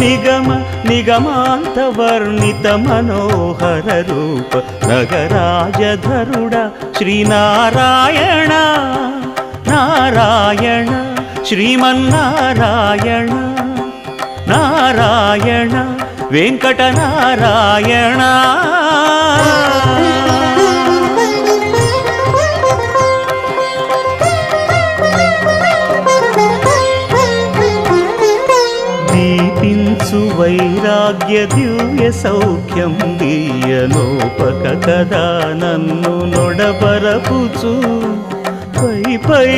నిగమ నిగమాంతవర్ణిత మనోహర రూప నగరాజధరుడ శ్రీనారాయణ నారాయణ శ్రీమన్నారాయణ నారాయణ వెంకటనారాయణ. దీపించు వైరాగ్య దివ్య సౌఖ్యం దీయనోపక కదా నన్ను నొడబరపుచు పై పై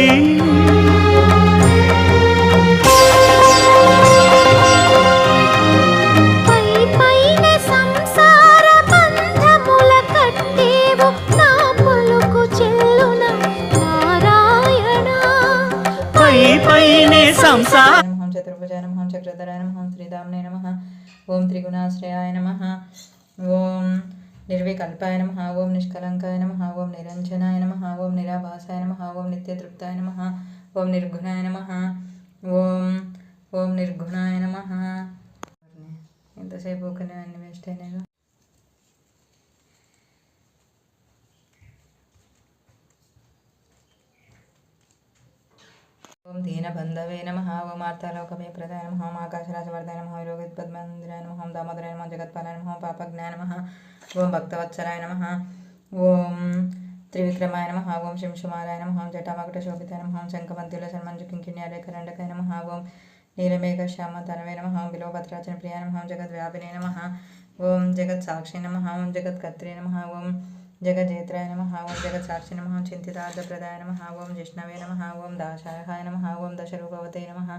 नमः चतुर्भुजाय नमः चक्रधराय नमः श्रीधाम्ने नमः ओम त्रिगुणाश्रयाय नमः ओम निर्विकल्पाय नमः ओम निष्कलंकाय नमः ओम निरंजनाय नमः ओम निराभासाय नमः ओम नित्यतृप्ताय नमः ओम निर्गुणाय नमः ओम निर्गुणाय नमः. ఎంతసేపు ఒకనే అన్ని వేస్ట్ అయినాయి. ओम दीनबंधवे नमः ओम आर्तालोकमे प्रदाय नमः ओम आकाशराजवर्धाय नमः योगिपद्मन्दिराय नमः ओम दामोदराय नमः जगत्पालाय नमः पापज्ञाय नमः ओम भक्तवत्सलाय नमः ओम त्रिविक्रमाय नमः ओम शिंशुमालाय नमः ओम जटामकुटशोभिताय नमः ओम शङ्खमन्त्युलसन्मञ्जुकिङ्किण्यालयकरण्डकाय नमः ओम नीलमेघश्यामतनवे नमः ओम बिलोपत्राचनप्रियाय नमः ओम जगद्व्यापिने नमः ओम जगत्साक्षिणे नमः ओम जगत्कर्त्रे नमः ओम जगजेत्राय नमः ओम जगत्साक्षि नमः चिंतितार्थप्रदाय नमः ओम जिष्णवे नमः ओम दाशाय नमः ओम दशरूपवते नमः